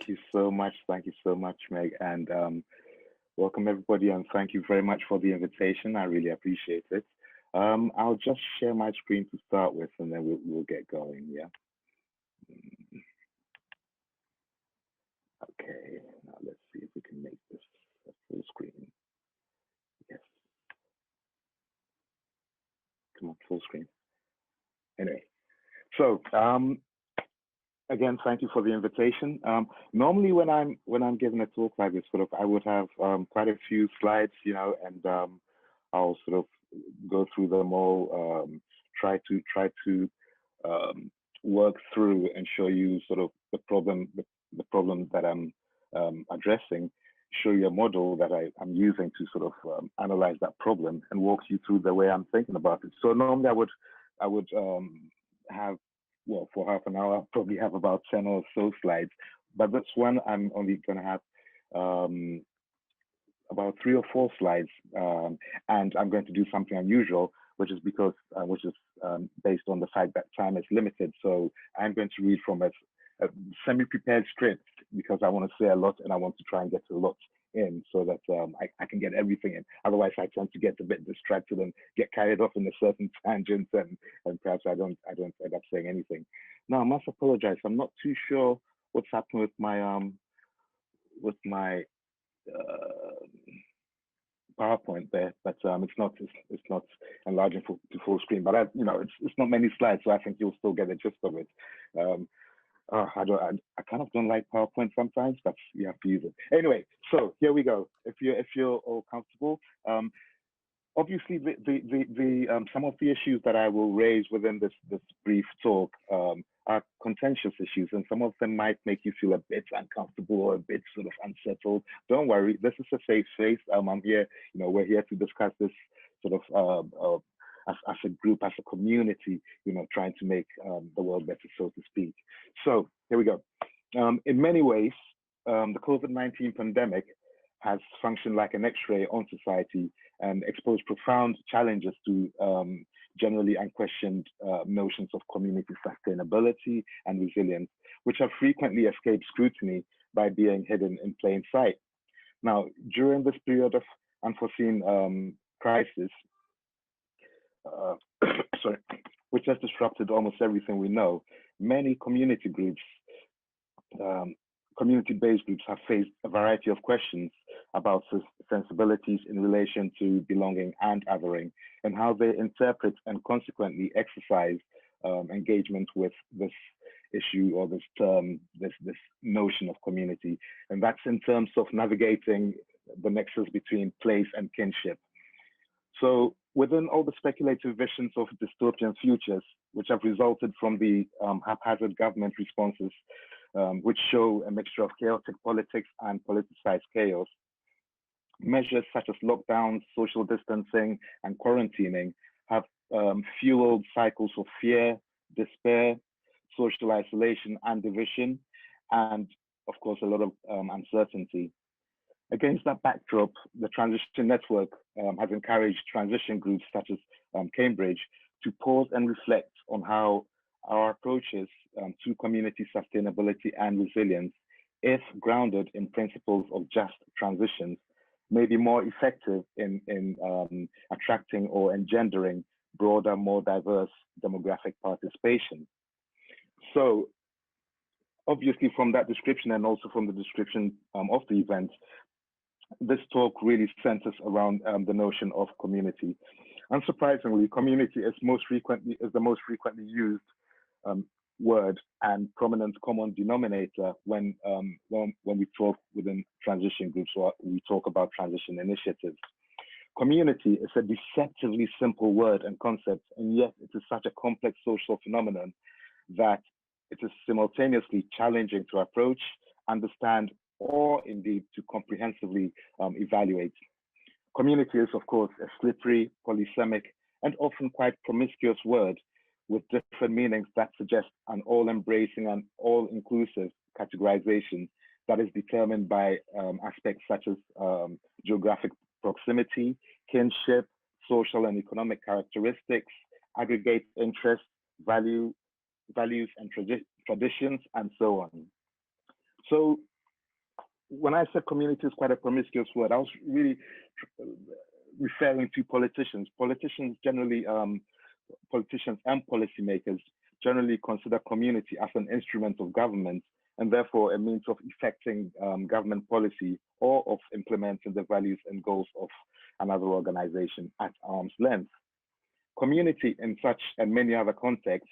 Thank you so much. Thank you so much, Meg. And welcome everybody. And thank you very much for the invitation. I really appreciate it. I'll just share my screen to start with, and then we'll get going. Yeah. Mm, Okay. Now let's see if we can make this a full screen. Yes. Come on, full screen. Anyway. So again, thank you for the invitation. Normally, when I'm giving a talk like this, sort of, I would have quite a few slides, and I'll sort of go through them all, try to um, work through and show you sort of the problem that I'm addressing, show you a model that I'm using to sort of analyze that problem and walk you through the way I'm thinking about it. So normally I would have, well, for half an hour, I'll probably have about 10 or so slides, but this one I'm only going to have um, about 3 or 4 slides, and I'm going to do something unusual, which is based on the fact that time is limited. So I'm going to read from a semi-prepared script because I want to say a lot and I want to try and get a lot in so that I can get everything in. Otherwise, I tend to get a bit distracted and get carried off in a certain tangent, and perhaps I don't end up saying anything. Now, I must apologize. I'm not too sure what's happened with my uh, PowerPoint there, but it's not enlarging to full screen. But it's not many slides, so I think you'll still get the gist of it. Um, I kind of don't like PowerPoint sometimes, but you have to use it anyway. So here we go. If you're all comfortable, obviously the some of the issues that I will raise within this brief talk are contentious issues, and some of them might make you feel a bit uncomfortable or a bit sort of unsettled. Don't worry, this is a safe space. I'm here. We're here to discuss this sort of as a group, as a community. Trying to make the world better, so to speak. So here we go. In many ways, the COVID-19 pandemic has functioned like an X-ray on society and exposed profound challenges to generally unquestioned notions of community sustainability and resilience, which have frequently escaped scrutiny by being hidden in plain sight. Now, during this period of unforeseen crisis, uh, sorry, which has disrupted almost everything we know, many um, community-based groups have faced a variety of questions about sensibilities in relation to belonging and othering, and how they interpret and consequently exercise engagement with this issue or this term, this notion of community. And that's in terms of navigating the nexus between place and kinship. So within all the speculative visions of dystopian futures, which have resulted from the haphazard government responses, which show a mixture of chaotic politics and politicized chaos, measures such as lockdowns, social distancing, and quarantining have fueled cycles of fear, despair, social isolation, and division, and of course, a lot of uncertainty. Against that backdrop, the Transition Network has encouraged transition groups such as Cambridge to pause and reflect on how our approaches to community sustainability and resilience, if grounded in principles of just transitions, may be more effective in attracting or engendering broader, more diverse demographic participation. So obviously from that description and also from the description of the event, this talk really centers around the notion of community. Unsurprisingly, community is the most frequently used um, word and prominent common denominator when we talk within transition groups or we talk about transition initiatives. Community is a deceptively simple word and concept, and yet it is such a complex social phenomenon that it is simultaneously challenging to approach, understand, or indeed to comprehensively evaluate. Community is, of course, a slippery, polysemic, and often quite promiscuous word with different meanings that suggest an all-embracing and all-inclusive categorization that is determined by aspects such as geographic proximity, kinship, social and economic characteristics, aggregate interests, values and traditions, and so on. So when I said community is quite a promiscuous word, I was really referring to politicians. Politicians and policymakers generally consider community as an instrument of government and therefore a means of effecting government policy or of implementing the values and goals of another organization at arm's length. Community in such and many other contexts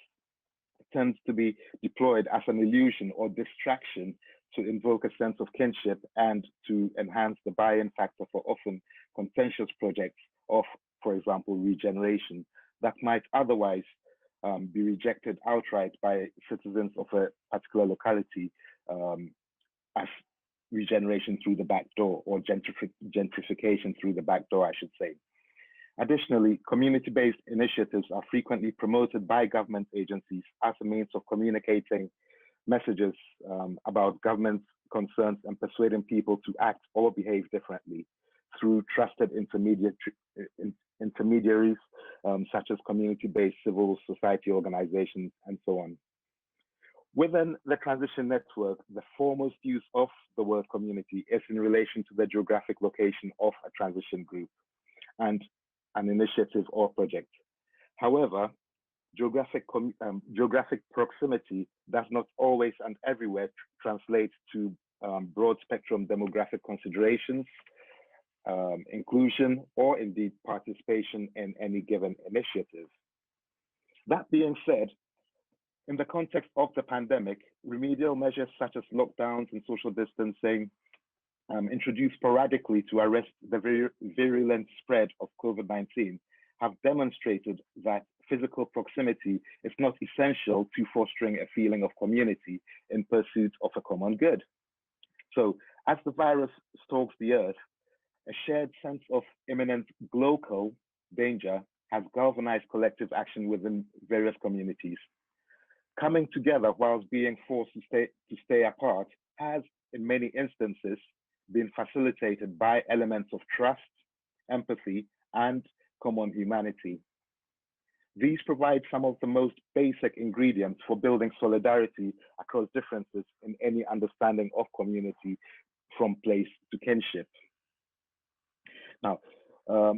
tends to be deployed as an illusion or distraction to invoke a sense of kinship and to enhance the buy-in factor for often contentious projects of, for example, regeneration that might otherwise be rejected outright by citizens of a particular locality as regeneration through the back door or gentrification through the back door, I should say. Additionally, community-based initiatives are frequently promoted by government agencies as a means of communicating messages about government concerns and persuading people to act or behave differently through trusted intermediaries such as community-based civil society organizations and so on. Within the transition network, the foremost use of the word community is in relation to the geographic location of a transition group and an initiative or project. However, geographic proximity does not always and everywhere translate to broad spectrum demographic considerations, inclusion, or indeed participation in any given initiative. That being said, in the context of the pandemic, remedial measures such as lockdowns and social distancing introduced sporadically to arrest the virulent spread of COVID-19 have demonstrated that physical proximity is not essential to fostering a feeling of community in pursuit of a common good. So as the virus stalks the earth, a shared sense of imminent global danger has galvanized collective action within various communities. Coming together whilst being forced to stay apart has, in many instances, been facilitated by elements of trust, empathy, and common humanity. These provide some of the most basic ingredients for building solidarity across differences in any understanding of community from place to kinship. Now, I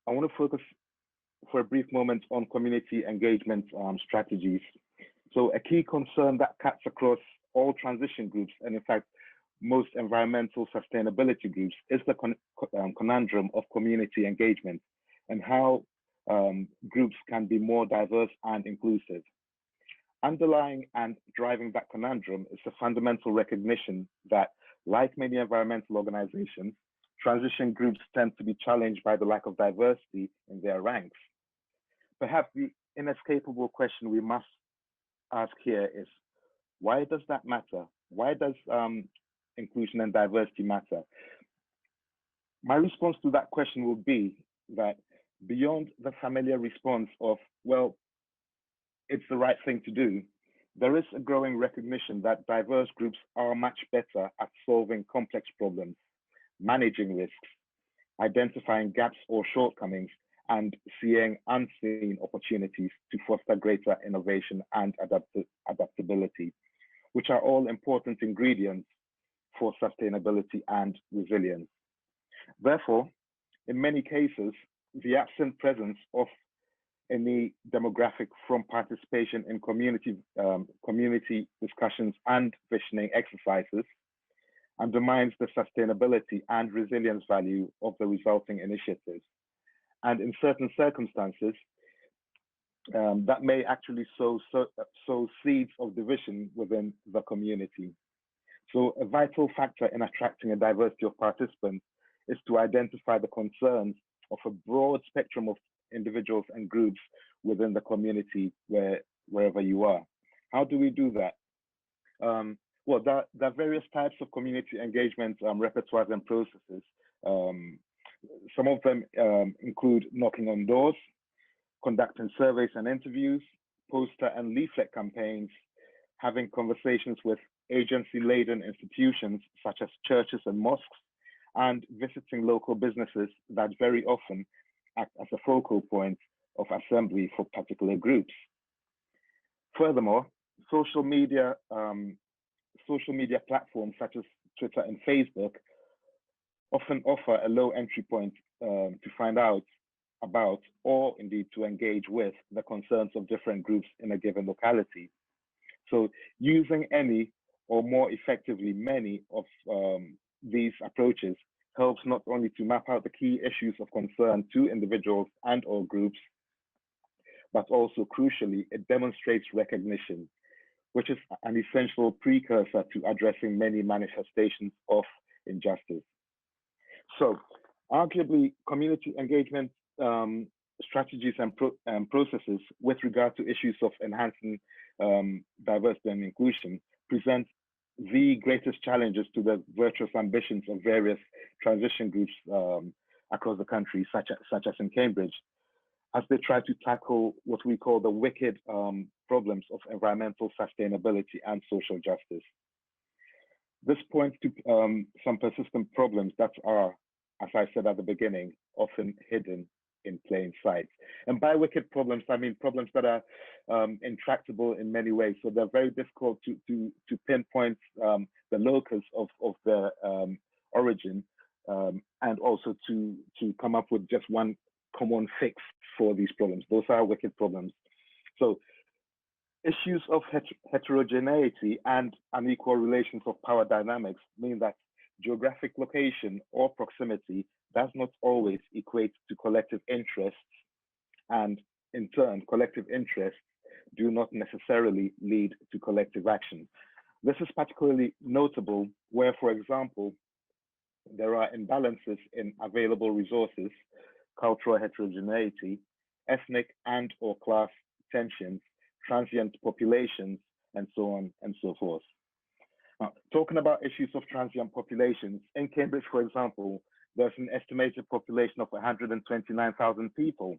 want to focus for a brief moment on community engagement strategies. So a key concern that cuts across all transition groups, and in fact, most environmental sustainability groups, is the conundrum of community engagement and how groups can be more diverse and inclusive. Underlying and driving that conundrum is the fundamental recognition that, like many environmental organizations, transition groups tend to be challenged by the lack of diversity in their ranks. Perhaps the inescapable question we must ask here is, why does that matter? Why does inclusion and diversity matter? My response to that question will be that beyond the familiar response of, well, it's the right thing to do, there is a growing recognition that diverse groups are much better at solving complex problems, managing risks, identifying gaps or shortcomings, and seeing unseen opportunities to foster greater innovation and adaptability, which are all important ingredients for sustainability and resilience. Therefore, in many cases, the absent presence of any demographic from participation in community discussions and visioning exercises undermines the sustainability and resilience value of the resulting initiatives. And in certain circumstances, that may actually sow seeds of division within the community. So a vital factor in attracting a diversity of participants is to identify the concerns of a broad spectrum of individuals and groups within the community wherever you are. How do we do that? Well, there are various types of community engagement repertoires and processes. Some of them include knocking on doors, conducting surveys and interviews, poster and leaflet campaigns, having conversations with agency-laden institutions such as churches and mosques, and visiting local businesses that very often act as a focal point of assembly for particular groups. Furthermore, social media social media platforms such as Twitter and Facebook often offer a low entry point to find out about, or indeed to engage with, the concerns of different groups in a given locality. So using any or more effectively many of these approaches helps not only to map out the key issues of concern to individuals and or groups, but also crucially, it demonstrates recognition, which is an essential precursor to addressing many manifestations of injustice. So arguably, community engagement strategies and processes with regard to issues of enhancing diversity and inclusion present the greatest challenges to the virtuous ambitions of various transition groups across the country, such as in Cambridge, as they try to tackle what we call the wicked problems of environmental sustainability and social justice. This points to some persistent problems that are, as I said at the beginning, often hidden in plain sight. And by wicked problems, I mean problems that are intractable in many ways. So they're very difficult to pinpoint the locus of their origin, and also to come up with just one common fix for these problems. Those are wicked problems. So issues of heterogeneity and unequal relations of power dynamics mean that geographic location or proximity does not always equate to collective interests, and in turn, collective interests do not necessarily lead to collective action. This is particularly notable where, for example, there are imbalances in available resources, cultural heterogeneity, ethnic and or class tensions, transient populations, and so on and so forth. Now, talking about issues of transient populations, in Cambridge, for example, there's an estimated population of 129,000 people,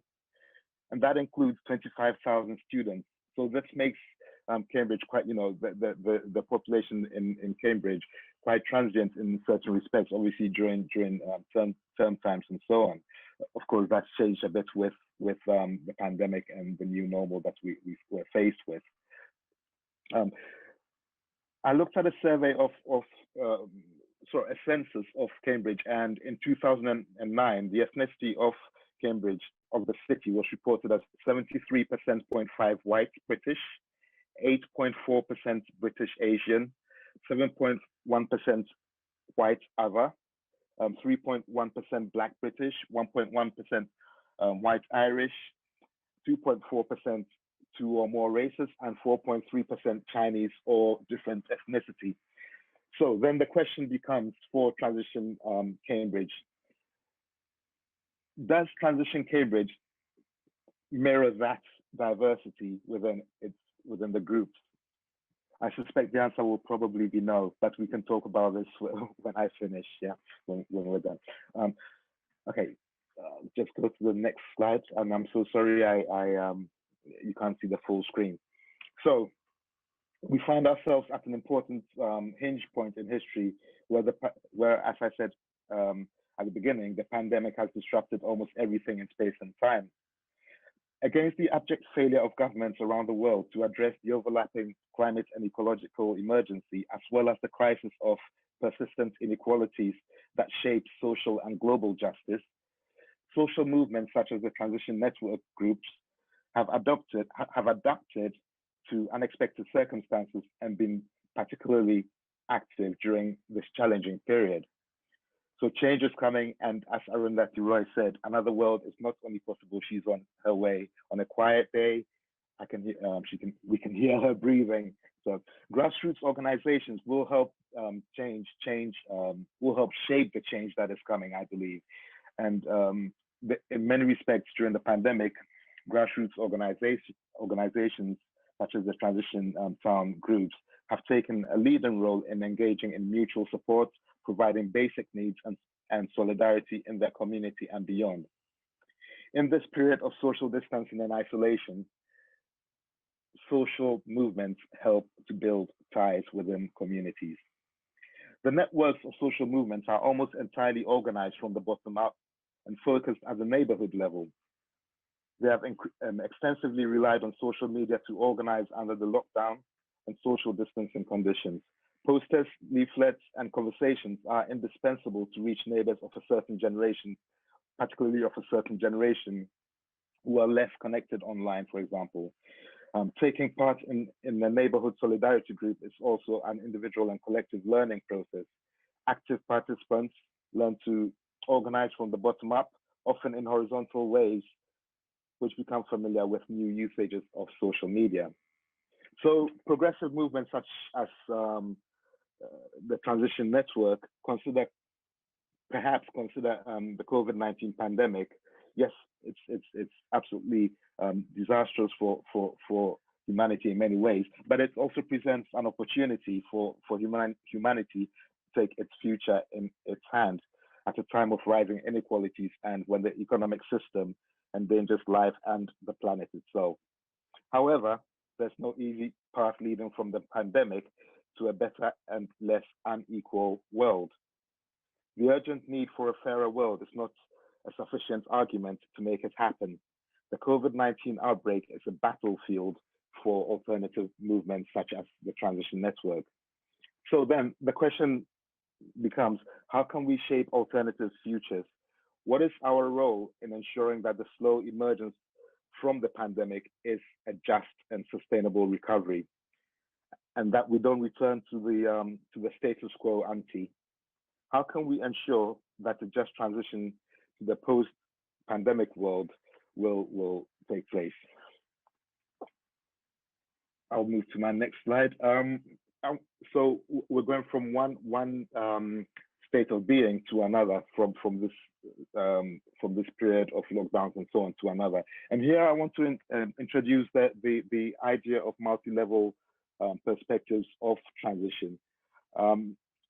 and that includes 25,000 students. So this makes Cambridge quite, the population in Cambridge quite transient in certain respects, obviously during term times and so on. Of course, that's changed a bit with the pandemic and the new normal that we're faced with. I looked at a survey of a census of Cambridge, and in 2009, the ethnicity of Cambridge, of the city, was reported as 73.5% white British, 8.4% British Asian, 7.1% white other, 3.1% Black British, 1.1% white Irish, 2.4% two or more races, and 4.3% Chinese or different ethnicity. So then the question becomes for Transition Cambridge, does Transition Cambridge mirror that diversity within the groups? I suspect the answer will probably be no, but we can talk about this when I finish, when we're done. Okay, just go to the next slide, and I'm so sorry you can't see the full screen. So we find ourselves at an important hinge point in history where, as I said at the beginning, the pandemic has disrupted almost everything in space and time. Against the abject failure of governments around the world to address the overlapping climate and ecological emergency, as well as the crisis of persistent inequalities that shape social and global justice, social movements such as the Transition Network groups have adapted to unexpected circumstances and been particularly active during this challenging period. So change is coming, and as Arundhati Roy said, another world is not only possible, she's on her way. On a quiet day, we can hear her breathing. So grassroots organizations will help will help shape the change that is coming, I believe. And in many respects, during the pandemic, grassroots organizations such as the Transition Town groups have taken a leading role in engaging in mutual support, providing basic needs and solidarity in their community and beyond. In this period of social distancing and isolation, social movements help to build ties within communities. The networks of social movements are almost entirely organized from the bottom up and focused at the neighborhood level. They have extensively relied on social media to organize under the lockdown and social distancing conditions, Posters, leaflets, and conversations are indispensable to reach neighbors of a certain generation, particularly of a certain generation who are less connected online, for example. Taking part in the neighborhood solidarity group is also an individual and collective learning process. Active participants learn to organize from the bottom up, often in horizontal ways, which become familiar with new usages of social media. So progressive movements such as the Transition Network consider the COVID-19 pandemic. Yes, it's absolutely disastrous for humanity in many ways, but it also presents an opportunity for humanity to take its future in its hand at a time of rising inequalities and when the economic system endangers life and the planet itself. However, there's no easy path leading from the pandemic to a better and less unequal world. The urgent need for a fairer world is not a sufficient argument to make it happen. The COVID-19 outbreak is a battlefield for alternative movements such as the Transition Network. So then the question becomes, how can we shape alternative futures? What is our role in ensuring that the slow emergence from the pandemic is a just and sustainable recovery, and that we don't return to the status quo ante? How can we ensure that the just transition to the post-pandemic world will take place? I'll move to my next slide. So we're going from one state of being to another, from this period of lockdowns and so on to another. And here I want to introduce the idea of multi-level perspectives of transition.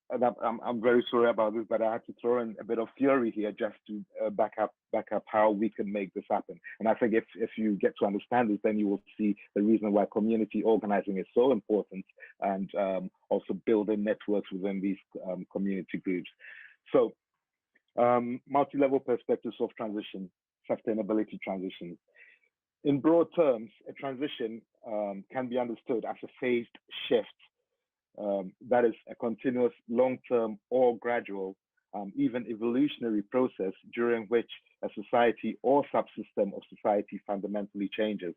And I'm very sorry about this, but I had to throw in a bit of theory here just to back up how we can make this happen. And I think if you get to understand this, then you will see the reason why community organizing is so important, and also building networks within these community groups. So multi-level perspectives of transition, sustainability transition. In broad terms, a transition can be understood as a phased shift. That is a continuous, long-term, or gradual, even evolutionary process during which a society or subsystem of society fundamentally changes.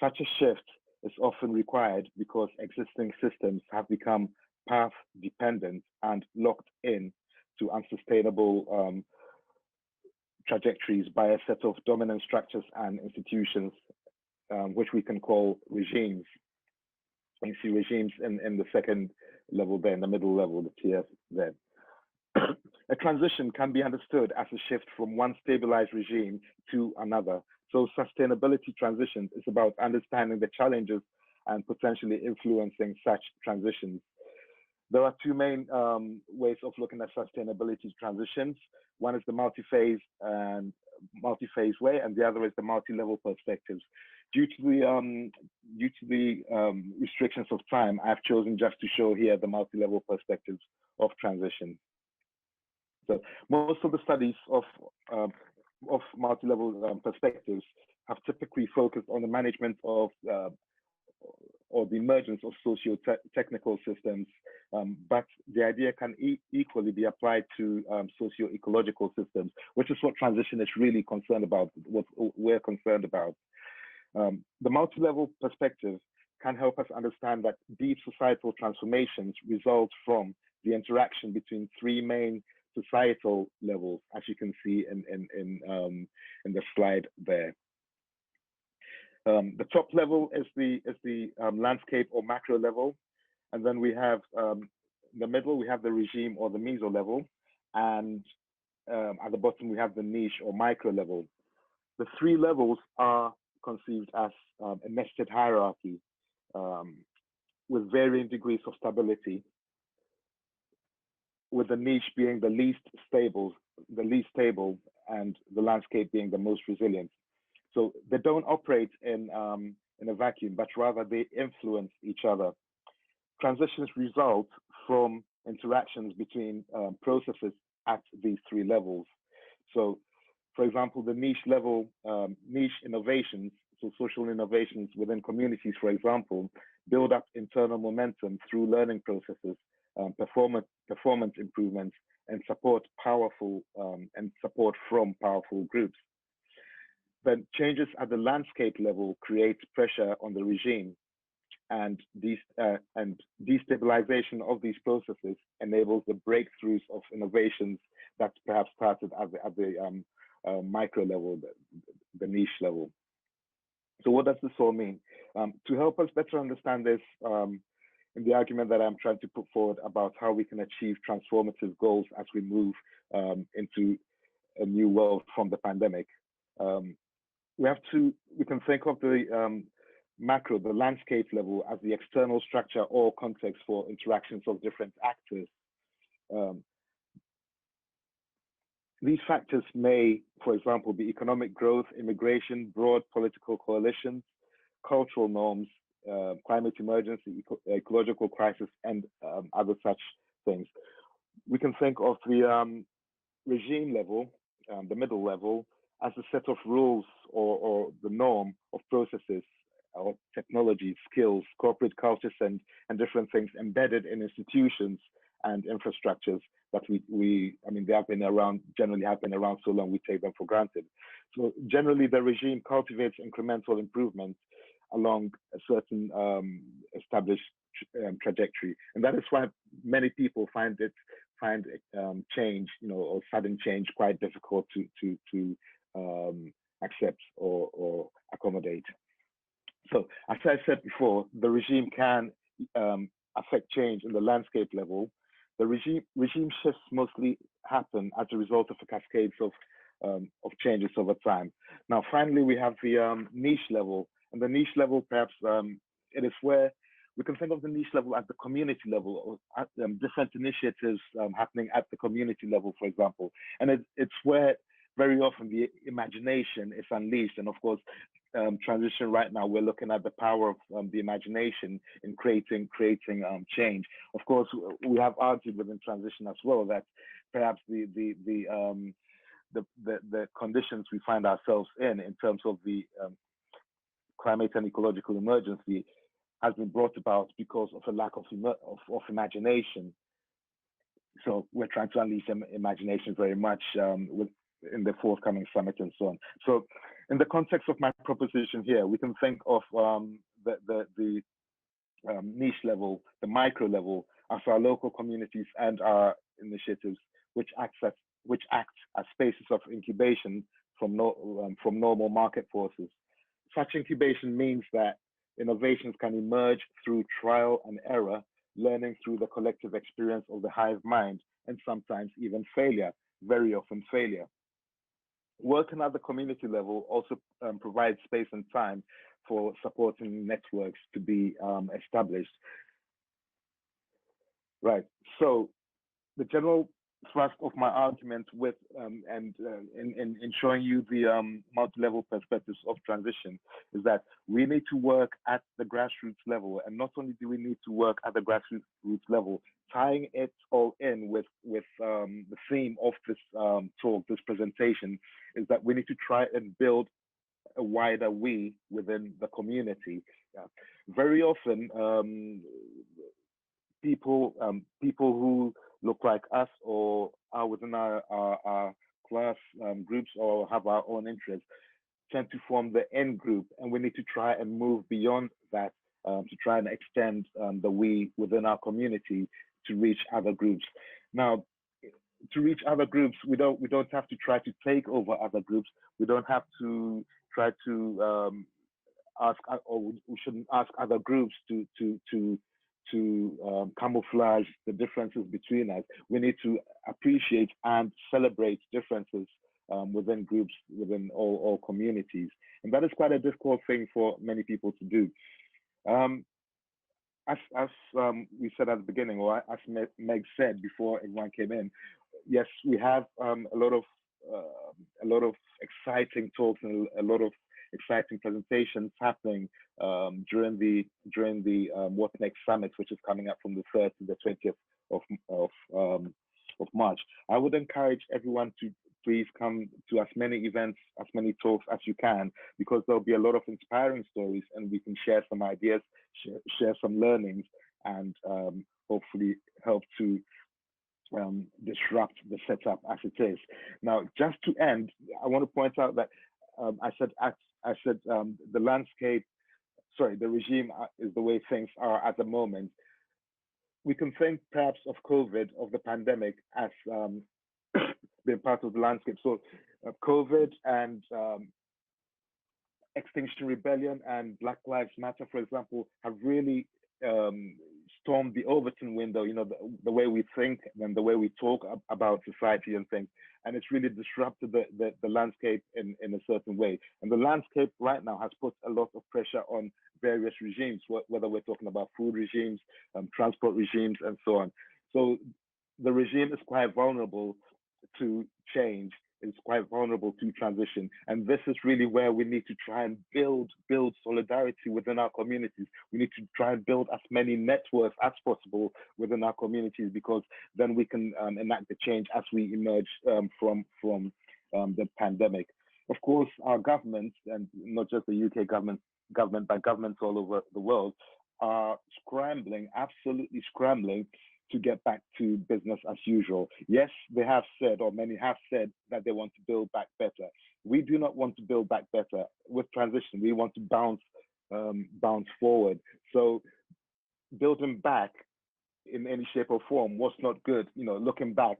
Such a shift is often required because existing systems have become path-dependent and locked in to unsustainable trajectories by a set of dominant structures and institutions, which we can call regimes. You see regimes in the second level there, in the middle level, the tier there. A transition can be understood as a shift from one stabilized regime to another. So sustainability transitions is about understanding the challenges and potentially influencing such transitions. There are two main ways of looking at sustainability transitions. One is the multi-phase way, and the other is the multi-level perspectives. Due to the restrictions of time, I've chosen just to show here the multi-level perspectives of transition. So most of the studies of multi-level perspectives have typically focused on the management of or the emergence of socio-technical systems, but the idea can equally be applied to socio-ecological systems, which is what transition is really concerned about, what we're concerned about. The multi-level perspective can help us understand that deep societal transformations result from the interaction between three main societal levels, as you can see in the slide there. The top level is the landscape or macro level, and then we have in the middle we have the regime or the meso level, and at the bottom we have the niche or micro level. The three levels are conceived as a nested hierarchy with varying degrees of stability, with the niche being the least stable, and the landscape being the most resilient. So they don't operate in a vacuum, but rather they influence each other. Transitions result from interactions between processes at these three levels. So, for example, the niche level, niche innovations so social innovations within communities, for example, build up internal momentum through learning processes, performance improvements, and support from powerful groups. Then changes at the landscape level create pressure on the regime, and destabilization of these processes enables the breakthroughs of innovations that perhaps started at the micro level, the niche level. So what does this all mean? To help us better understand this, in the argument that I'm trying to put forward about how we can achieve transformative goals as we move into a new world from the pandemic, we can think of the macro, the landscape level, as the external structure or context for interactions of different actors. These factors may, for example, be economic growth, immigration, broad political coalitions, cultural norms, climate emergency, ecological crisis, and other such things. We can think of the regime level, the middle level, as a set of rules or the norm of processes or technology, skills, corporate cultures, and different things embedded in institutions and infrastructures that they have been around, generally have been around so long we take them for granted. So generally the regime cultivates incremental improvements along a certain established trajectory. And that is why many people find change, or sudden change quite difficult to accept or accommodate. So as I said before, the regime can affect change in the landscape level. The regime shifts mostly happen as a result of a cascade of changes over time. Now, finally, we have the niche level. And the niche level, perhaps, it is where we can think of the niche level at the community level, or at, different initiatives happening at the community level, for example. And it's where very often the imagination is unleashed. And of course, transition right now, we're looking at the power of the imagination in creating change. Of course, we have argued within transition as well that perhaps the conditions we find ourselves in terms of the climate and ecological emergency has been brought about because of a lack of imagination. So we're trying to unleash imagination very much in the forthcoming summit and so on. So in the context of my proposition here, we can think of the niche level, the micro level, as our local communities and our initiatives, which act as spaces of incubation from normal market forces. Such incubation means that innovations can emerge through trial and error, learning through the collective experience of the hive mind, and sometimes even failure, very often failure. Working at the community level also provides space and time for supporting networks to be established. Right, so the general thrust of my argument with in showing you the multi-level perspectives of transition is that we need to work at the grassroots level, and not only do we need to work at the grassroots level, tying it all in with the theme of this talk, this presentation, is that we need to try and build a wider we within the community. Very often, people who look like us or are within our class groups or have our own interests tend to form the end group, and we need to try and move beyond that to try and extend the we within our community to reach other groups. Now, to reach other groups, we don't have to try to take over other groups. We don't have to try to ask, or we shouldn't ask other groups to camouflage the differences between us. We need to appreciate and celebrate differences within groups, within all communities. And that is quite a difficult thing for many people to do. As we said at the beginning, or as Meg said before everyone came in, yes, we have a lot of exciting talks and a lot of exciting presentations happening during the What Next Summit, which is coming up from the 3rd to the 20th of March. I I would encourage everyone to please come to as many events, as many talks as you can, because there'll be a lot of inspiring stories and we can share some ideas, share some learnings, and hopefully help to disrupt the setup as it is. Now, just to end, I want to point out that I said the landscape, sorry, the regime is the way things are at the moment. We can think perhaps of COVID, of the pandemic, as being part of the landscape. So, COVID and Extinction Rebellion and Black Lives Matter, for example, have really um, stormed the Overton window, the way we think and the way we talk about society and things. And it's really disrupted the landscape in a certain way. And the landscape right now has put a lot of pressure on various regimes, whether we're talking about food regimes, transport regimes, and so on. So the regime is quite vulnerable to change, is quite vulnerable to transition. And this is really where we need to try and build solidarity within our communities. We need to try and build as many networks as possible within our communities, because then we can enact the change as we emerge from the pandemic. Of course, our governments, and not just the UK government, but governments all over the world, are scrambling, absolutely scrambling to get back to business as usual. Yes, they have said, or many have said, that they want to build back better. We do not want to build back better. With transition, we want to bounce forward. So building back in any shape or form was not good. Looking back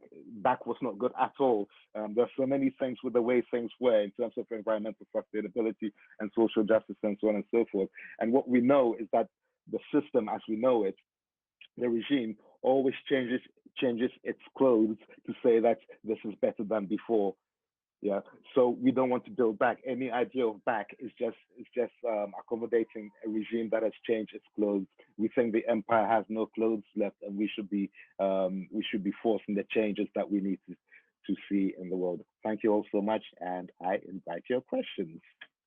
was not good at all. There's so many things with the way things were in terms of environmental sustainability and social justice and so on and so forth. And what we know is that the system as we know it, the regime, always changes its clothes to say that this is better than before. Yeah. So we don't want to build back. Any idea of back is just accommodating a regime that has changed its clothes. We think the empire has no clothes left, and we should be forcing the changes that we need to see in the world. Thank you all so much, and I invite your questions.